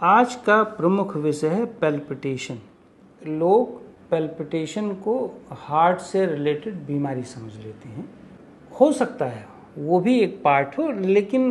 आज का प्रमुख विषय है पैल्पिटेशन। लोग पैल्पिटेशन को हार्ट से रिलेटेड बीमारी समझ लेते हैं। हो सकता है वो भी एक पार्ट हो, लेकिन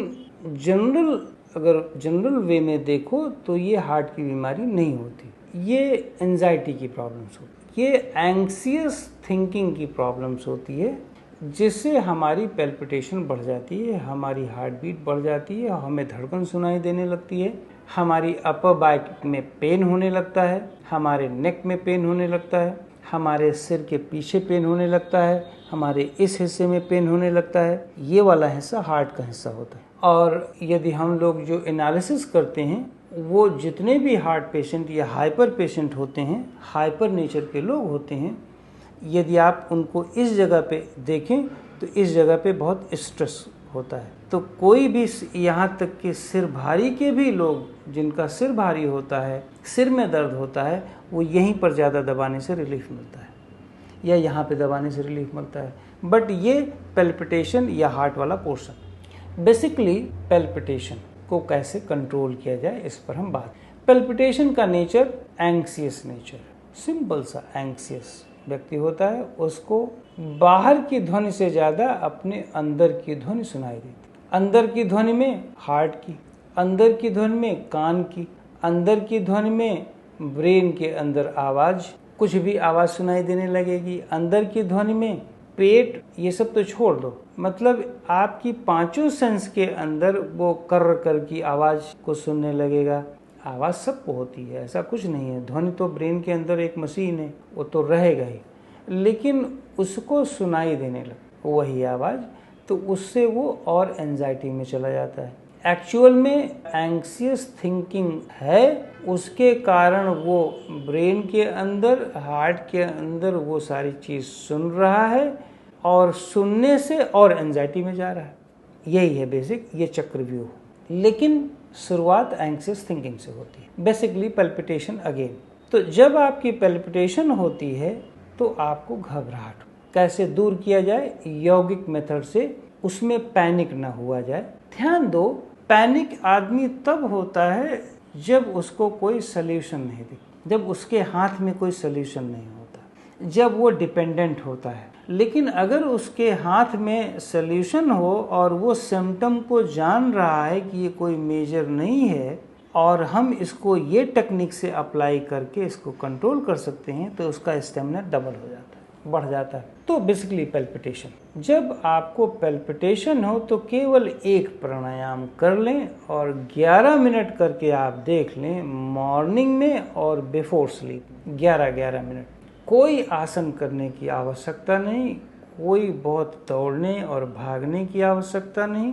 जनरल वे में देखो तो ये हार्ट की बीमारी नहीं होती। ये एंजाइटी की प्रॉब्लम्स होती है, ये एंग्सियस थिंकिंग की प्रॉब्लम्स होती है, जिससे हमारी पैल्पिटेशन बढ़ जाती है, हमारी हार्ट बीट बढ़ जाती है, हमें धड़कन सुनाई देने लगती है, हमारी अपर बैक में पेन होने लगता है, हमारे नेक में पेन होने लगता है, हमारे सिर के पीछे पेन होने लगता है, हमारे इस हिस्से में पेन होने लगता है। ये वाला हिस्सा हार्ट का हिस्सा होता है। और यदि हम लोग जो एनालिसिस करते हैं, वो जितने भी हार्ट पेशेंट या हाइपर पेशेंट होते हैं, हाइपर नेचर के लोग होते हैं, यदि आप उनको इस जगह पे देखें तो इस जगह पे बहुत स्ट्रेस होता है। तो कोई भी, यहाँ तक कि सिर भारी के भी लोग, जिनका सिर भारी होता है, सिर में दर्द होता है, वो यहीं पर ज़्यादा दबाने से रिलीफ मिलता है या यहाँ पे दबाने से रिलीफ मिलता है। बट ये पैल्पिटेशन या हार्ट वाला पोर्शन, बेसिकली पैल्पिटेशन को कैसे कंट्रोल किया जाए, इस पर हम बात। पैल्पिटेशन का नेचर एंग्सियस नेचर, सिंपल सा एंग्सियस व्यक्ति होता है, उसको बाहर की ध्वनि से ज़्यादा अपने अंदर की ध्वनि सुनाई देती है। अंदर की ध्वनि में हार्ट की, अंदर की ध्वनि में कान की, अंदर की ध्वनि में ब्रेन के अंदर आवाज़, कुछ भी आवाज़ सुनाई देने लगेगी। अंदर की ध्वनि में पेट, ये सब तो छोड़ दो, मतलब आपकी पांचों सेंस के अंदर वो कर की आवाज़ को सुनने लगेगा। आवाज़ सबको होती है, ऐसा कुछ नहीं है। ध्वनि तो ब्रेन के अंदर एक मशीन है, वो तो रहेगा ही, लेकिन उसको सुनाई देने लगे वही आवाज़, तो उससे वो और एंजाइटी में चला जाता है। एक्चुअल में एंग्सियस थिंकिंग है, उसके कारण वो ब्रेन के अंदर, हार्ट के अंदर वो सारी चीज़ सुन रहा है और सुनने से और एंजाइटी में जा रहा है। यही है बेसिक, ये चक्रव्यूह। लेकिन शुरुआत एंग्सियस थिंकिंग से होती है। Basically palpitation again. तो जब आपकी पैल्पिटेशन होती है तो आपको घबराहट कैसे दूर किया जाए, यौगिक मेथड से, उसमें पैनिक ना हुआ जाए। ध्यान दो, पैनिक आदमी तब होता है जब उसको कोई सल्यूशन नहीं दिखता, जब उसके हाथ में कोई सल्यूशन नहीं होता, जब वो डिपेंडेंट होता है। लेकिन अगर उसके हाथ में सल्यूशन हो और वो सिम्टम को जान रहा है कि ये कोई मेजर नहीं है और हम इसको ये टेक्निक से अप्लाई करके इसको कंट्रोल कर सकते हैं, तो उसका स्टेमिना डबल हो जाता है, बढ़ जाता है। तो बेसिकली पैल्पिटेशन, जब आपको पैल्पिटेशन हो तो केवल एक प्राणायाम कर लें और 11 मिनट करके आप देख लें, मॉर्निंग में और बिफोर स्लीप 11-11 मिनट। कोई आसन करने की आवश्यकता नहीं, कोई बहुत दौड़ने और भागने की आवश्यकता नहीं।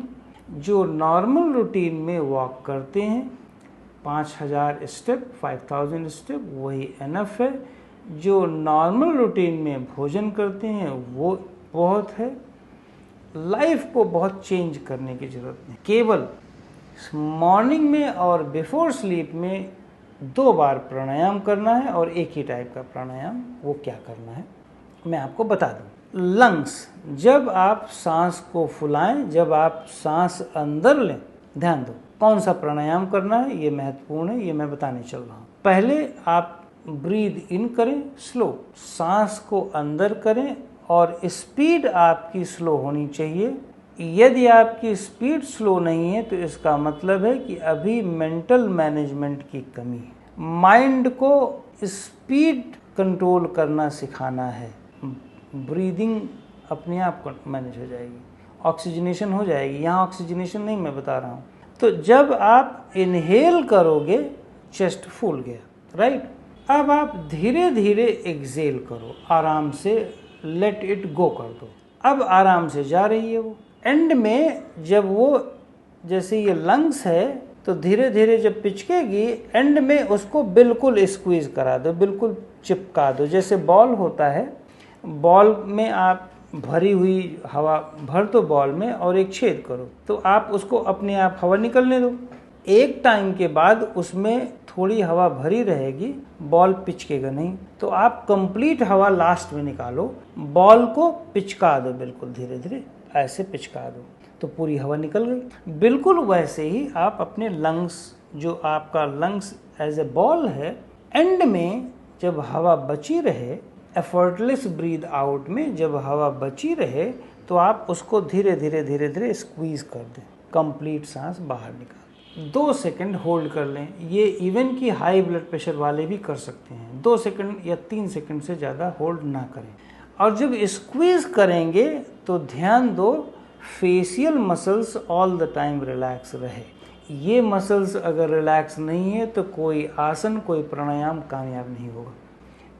जो नॉर्मल रूटीन में वॉक करते हैं, 5000 स्टेप, 5000 स्टेप, वही एनफ है। जो नॉर्मल रूटीन में भोजन करते हैं वो बहुत है। लाइफ को बहुत चेंज करने की ज़रूरत नहीं, केवल मॉर्निंग में और बिफोर स्लीप में 2 बार प्राणायाम करना है और एक ही टाइप का प्राणायाम। वो क्या करना है मैं आपको बता दूं। लंग्स, जब आप सांस को फुलाएं, जब आप सांस अंदर लें, ध्यान दो कौन सा प्राणायाम करना है, ये महत्वपूर्ण है, ये मैं बताने चल रहा हूँ। पहले आप ब्रीद इन करें, स्लो सांस को अंदर करें और स्पीड आपकी स्लो होनी चाहिए। यदि आपकी स्पीड स्लो नहीं है तो इसका मतलब है कि अभी मेंटल मैनेजमेंट की कमी है। माइंड को स्पीड कंट्रोल करना सिखाना है। ब्रीदिंग अपने आप मैनेज हो जाएगी, ऑक्सीजनेशन हो जाएगी। यहाँ ऑक्सीजनेशन नहीं मैं बता रहा हूँ। तो जब आप इनहेल करोगे, चेस्ट फूल गया, राइट। अब आप धीरे धीरे एक्सेल करो, आराम से लेट इट गो कर दो। अब आराम से जा रही है वो। एंड में जब वो, जैसे ये लंग्स है, तो धीरे धीरे जब पिचकेगी, एंड में उसको बिल्कुल स्क्वीज करा दो, बिल्कुल चिपका दो। जैसे बॉल होता है, बॉल में आप भरी हुई हवा भर दो बॉल में और एक छेद करो, तो आप उसको अपने आप हवा निकलने दो। एक टाइम के बाद उसमें थोड़ी हवा भरी रहेगी, बॉल पिचकेगा नहीं, तो आप कंप्लीट हवा लास्ट में निकालो, बॉल को पिचका दो, बिल्कुल धीरे धीरे ऐसे पिचका दो, तो पूरी हवा निकल गई। बिल्कुल वैसे ही आप अपने लंग्स जो आपका लंग्स एज ए बॉल है, एंड में जब हवा बची रहे, एफर्टलेस ब्रीद आउट में जब हवा बची रहे, तो आप उसको धीरे धीरे स्क्वीज कर दें, कंप्लीट सांस बाहर निकाल 2 सेकंड होल्ड कर लें। ये इवन कि हाई ब्लड प्रेशर वाले भी कर सकते हैं। 2 सेकंड या 3 सेकंड से ज़्यादा होल्ड ना करें। और जब स्क्वीज करेंगे तो ध्यान दो, facial muscles all the time relax रहे। ये मसल्स अगर रिलैक्स नहीं है तो कोई आसन, कोई प्राणायाम कामयाब नहीं होगा।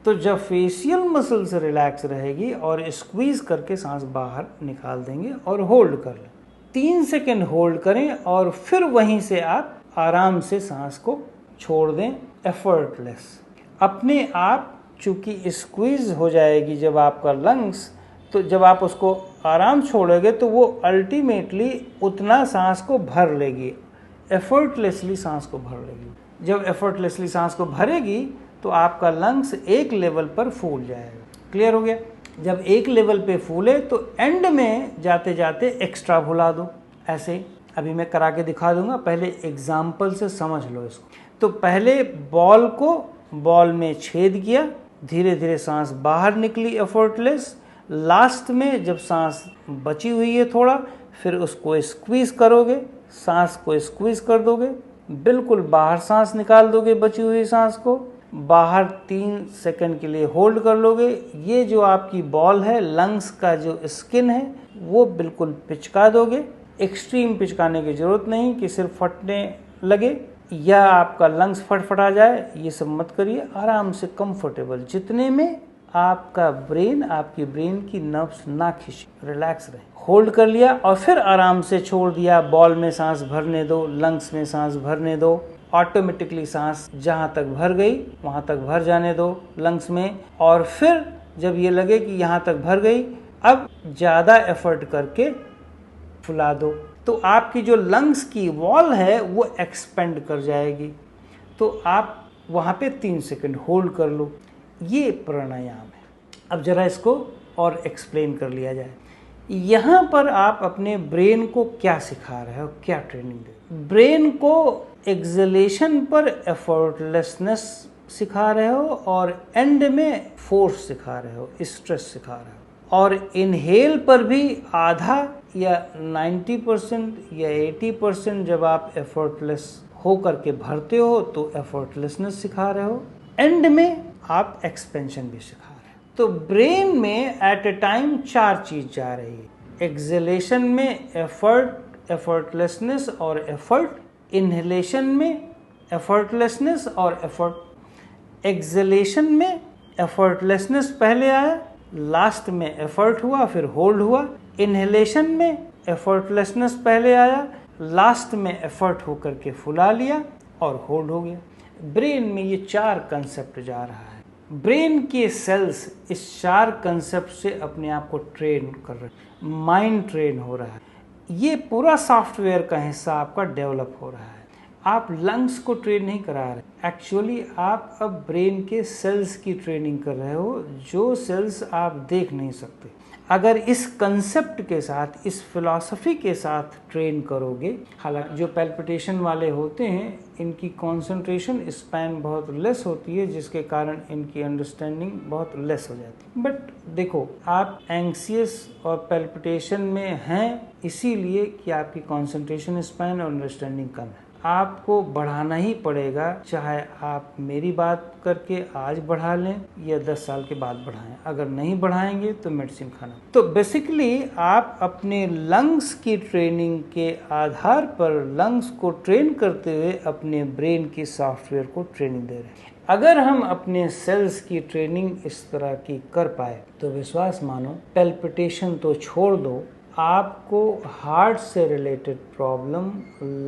तो जब फेशियल मसल्स रिलैक्स रहेगी और स्क्वीज करके सांस बाहर निकाल देंगे और होल्ड कर लें, 3 सेकंड होल्ड करें और फिर वहीं से आप आराम से सांस को छोड़ दें, एफर्टलेस। अपने आप चूंकि स्क्वीज हो जाएगी जब आपका लंग्स, तो जब आप उसको आराम छोड़ोगे तो वो अल्टीमेटली उतना सांस को भर लेगी, एफर्टलेसली सांस को भर लेगी। जब एफर्टलेसली सांस को भरेगी तो आपका लंग्स एक लेवल पर फूल जाएगा। क्लियर हो गया? जब एक लेवल पे फूले तो एंड में जाते जाते एक्स्ट्रा भुला दो। ऐसे अभी मैं करा के दिखा दूंगा, पहले एग्जाम्पल से समझ लो इसको। तो पहले बॉल को बॉल में छेद किया, धीरे धीरे सांस बाहर निकली एफर्टलेस। लास्ट में जब सांस बची हुई है थोड़ा, फिर उसको स्क्वीज करोगे, सांस को स्क्वीज कर दोगे, बिल्कुल बाहर सांस निकाल दोगे, बची हुई सांस को बाहर 3 सेकंड के लिए होल्ड कर लोगे। ये जो आपकी बॉल है, लंग्स का जो स्किन है, वो बिल्कुल पिचका दोगे। एक्सट्रीम पिचकाने की जरूरत नहीं कि सिर्फ फटने लगे या आपका लंग्स फटफटा जाए, ये सब मत करिए। आराम से कंफर्टेबल, जितने में आपका ब्रेन, आपकी ब्रेन की नर्व्स ना खिंचे, रिलैक्स रहे। होल्ड कर लिया और फिर आराम से छोड़ दिया। बॉल में सांस भरने दो, लंग्स में सांस भरने दो। ऑटोमेटिकली सांस जहाँ तक भर गई वहाँ तक भर जाने दो लंग्स में। और फिर जब ये लगे कि यहाँ तक भर गई, अब ज़्यादा एफर्ट करके फुला दो, तो आपकी जो लंग्स की वॉल है वो एक्सपेंड कर जाएगी। तो आप वहाँ पे 3 सेकंड होल्ड कर लो। ये प्राणायाम है। अब जरा इसको और एक्सप्लेन कर लिया जाए। यहाँ पर आप अपने ब्रेन को क्या सिखा रहे हो, क्या ट्रेनिंग दे? ब्रेन को एक्सलेशन पर एफर्टलेसनेस सिखा रहे हो और एंड में फोर्स सिखा रहे हो, स्ट्रेस सिखा रहे हो। और इनहेल पर भी आधा या 90% या 80% जब आप एफर्टलेस हो करके भरते हो तो एफर्टलेसनेस सिखा रहे हो। एंड में आप एक्सपेंशन भी सिखा रहे हो। तो ब्रेन में एट ए टाइम 4 चीज जा रही है। एक्सलेशन में एफर्ट, एफर्टलेसनेस और एफर्ट। इनहेलेशन में एफर्टलेसनेस और एफर्ट। एक्सलेशन में एफर्टलेसनेस पहले आया, लास्ट में एफर्ट हुआ, फिर होल्ड हुआ। इनहेलेशन में एफर्टलेसनेस पहले आया, लास्ट में एफर्ट होकर के फुला लिया और होल्ड हो गया। ब्रेन में ये 4 कंसेप्ट जा रहा है। ब्रेन के सेल्स इस 4 कंसेप्ट से अपने आप को ट्रेन कर रहे हैं, माइंड ट्रेन हो रहा है। ये पूरा सॉफ्टवेयर का हिस्सा आपका डेवलप हो रहा है। आप लंग्स को ट्रेन नहीं करा रहे, एक्चुअली आप अब ब्रेन के सेल्स की ट्रेनिंग कर रहे हो, जो सेल्स आप देख नहीं सकते। अगर इस कंसेप्ट के साथ, इस फिलॉसफी के साथ ट्रेन करोगे, हालांकि जो पैल्पिटेशन वाले होते हैं इनकी कंसंट्रेशन स्पैन बहुत लेस होती है, जिसके कारण इनकी अंडरस्टैंडिंग बहुत लेस हो जाती है। बट देखो, आप एंग्सियस और पैल्पिटेशन में हैं इसीलिए कि आपकी कंसंट्रेशन स्पैन और अंडरस्टैंडिंग कम है। आपको बढ़ाना ही पड़ेगा, चाहे आप मेरी बात करके आज बढ़ा लें या 10 साल के बाद बढ़ाएं। अगर नहीं बढ़ाएंगे तो मेडिसिन खाना। तो बेसिकली आप अपने लंग्स की ट्रेनिंग के आधार पर लंग्स को ट्रेन करते हुए अपने ब्रेन की सॉफ्टवेयर को ट्रेनिंग दे रहे हैं। अगर हम अपने सेल्स की ट्रेनिंग इस तरह की कर पाए तो विश्वास मानो, पैल्पिटेशन तो छोड़ दो, आपको हार्ट से रिलेटेड प्रॉब्लम,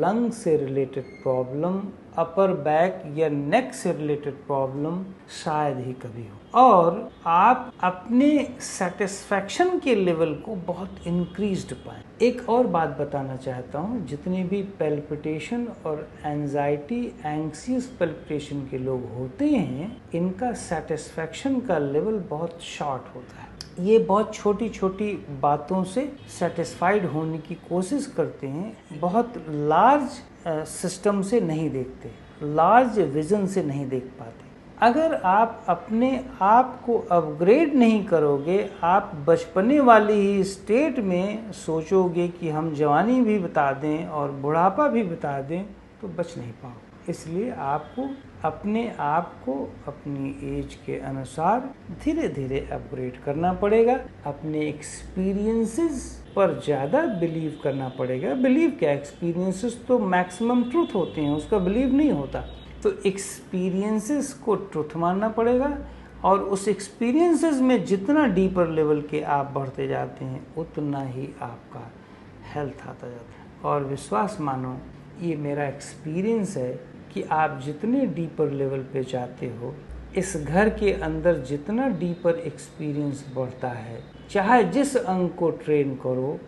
लंग से रिलेटेड प्रॉब्लम, अपर बैक या नेक से रिलेटेड प्रॉब्लम शायद ही कभी हो। और आप अपने सेटिस्फैक्शन के लेवल को बहुत इंक्रीज्ड पाएं। एक और बात बताना चाहता हूँ, जितने भी पैल्पिटेशन और एंजाइटी, एंग्सियस पैल्पिटेशन के लोग होते हैं, इनका सेटिस्फैक्शन का लेवल बहुत शॉर्ट होता है। ये बहुत छोटी छोटी बातों से सेटिस्फाइड होने की कोशिश करते हैं। बहुत लार्ज सिस्टम से नहीं देखते, लार्ज विजन से नहीं देख पाते। अगर आप अपने आप को अपग्रेड नहीं करोगे, आप बचपने वाली ही स्टेट में सोचोगे कि हम जवानी भी बिता दें और बुढ़ापा भी बिता दें, तो बच नहीं पाओगे। इसलिए आपको अपने आप को अपनी एज के अनुसार धीरे धीरे अपग्रेड करना पड़ेगा। अपने एक्सपीरियंसेस पर ज़्यादा बिलीव करना पड़ेगा। बिलीव क्या, एक्सपीरियंसेस तो मैक्सिमम ट्रूथ होते हैं, उसका बिलीव नहीं होता। तो एक्सपीरियंसेस को ट्रुथ मानना पड़ेगा, और उस एक्सपीरियंसेस में जितना डीपर लेवल के आप बढ़ते जाते हैं उतना ही आपका हेल्थ आता जाता है। और विश्वास मानो, ये मेरा एक्सपीरियंस है कि आप जितने डीपर लेवल पे जाते हो, इस घर के अंदर जितना डीपर एक्सपीरियंस बढ़ता है, चाहे जिस अंग को ट्रेन करो,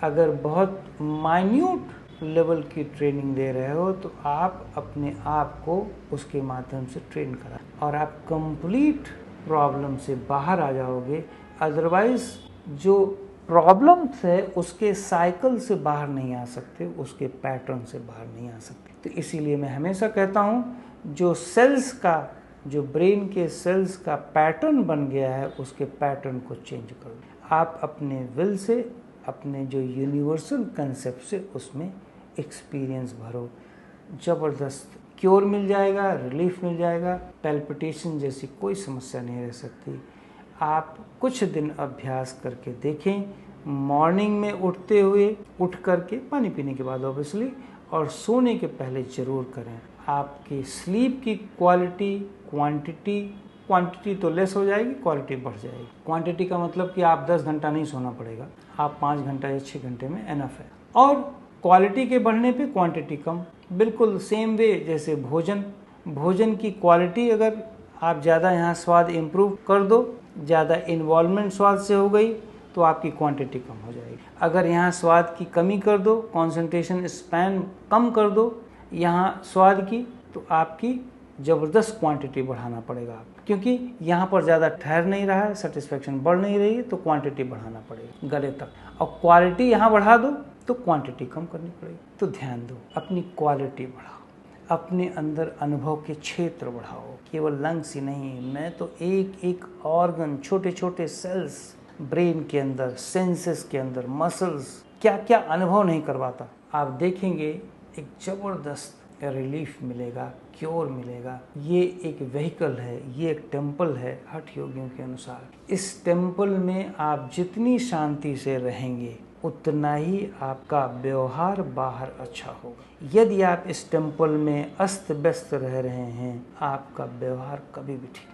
अगर बहुत माइन्यूट लेवल की ट्रेनिंग दे रहे हो तो आप अपने आप को उसके माध्यम से ट्रेन करा और आप कंप्लीट प्रॉब्लम से बाहर आ जाओगे। अदरवाइज जो प्रॉब्लम्स है उसके साइकिल से बाहर नहीं आ सकते, उसके पैटर्न से बाहर नहीं आ सकते। तो इसीलिए मैं हमेशा कहता हूँ, जो सेल्स का, जो ब्रेन के सेल्स का पैटर्न बन गया है, उसके पैटर्न को चेंज करो। आप अपने विल से, अपने जो यूनिवर्सल कंसेप्ट से उसमें एक्सपीरियंस भरो, ज़बरदस्त क्योर मिल जाएगा, रिलीफ मिल जाएगा। पैल्पिटेशन जैसी कोई समस्या नहीं रह सकती। आप कुछ दिन अभ्यास करके देखें, मॉर्निंग में उठते हुए, उठ करके पानी पीने के बाद ऑब्वियसली, और सोने के पहले ज़रूर करें। आपकी स्लीप की क्वांटिटी तो लेस हो जाएगी, क्वालिटी बढ़ जाएगी। क्वांटिटी का मतलब कि आप 10 घंटा नहीं सोना पड़ेगा, आप 5 घंटा या 6 घंटे में एनफ है। और क्वालिटी के बढ़ने पे क्वांटिटी कम, बिल्कुल सेम वे जैसे भोजन की क्वालिटी अगर आप ज़्यादा यहाँ स्वाद इम्प्रूव कर दो, ज़्यादा इन्वॉल्वमेंट स्वाद से हो गई, तो आपकी क्वांटिटी कम हो जाएगी। अगर यहाँ स्वाद की कमी कर दो, कंसंट्रेशन स्पैन कम कर दो यहाँ स्वाद की, तो आपकी ज़बरदस्त क्वांटिटी बढ़ाना पड़ेगा आप, क्योंकि यहाँ पर ज़्यादा ठहर नहीं रहा है, सेटिस्फेक्शन बढ़ नहीं रही है, तो क्वांटिटी बढ़ाना पड़ेगा गले तक। और क्वालिटी यहाँ बढ़ा दो तो क्वांटिटी कम करनी पड़ेगी। तो ध्यान दो, अपनी क्वालिटी बढ़ाओ, अपने अंदर अनुभव के क्षेत्र बढ़ाओ। केवल लंग्स ही नहीं, मैं तो एक एक ऑर्गन, छोटे छोटे सेल्स ब्रेन के अंदर, सेंसेस के अंदर, मसल्स, क्या क्या अनुभव नहीं करवाता। आप देखेंगे एक ज़बरदस्त रिलीफ मिलेगा, क्योर मिलेगा। ये एक व्हीकल है, ये एक टेम्पल है हठ योगियों के अनुसार। इस टेम्पल में आप जितनी शांति से रहेंगे उतना ही आपका व्यवहार बाहर अच्छा होगा। यदि आप इस टेम्पल में अस्त व्यस्त रह रहे हैं, आपका व्यवहार कभी भी ठीक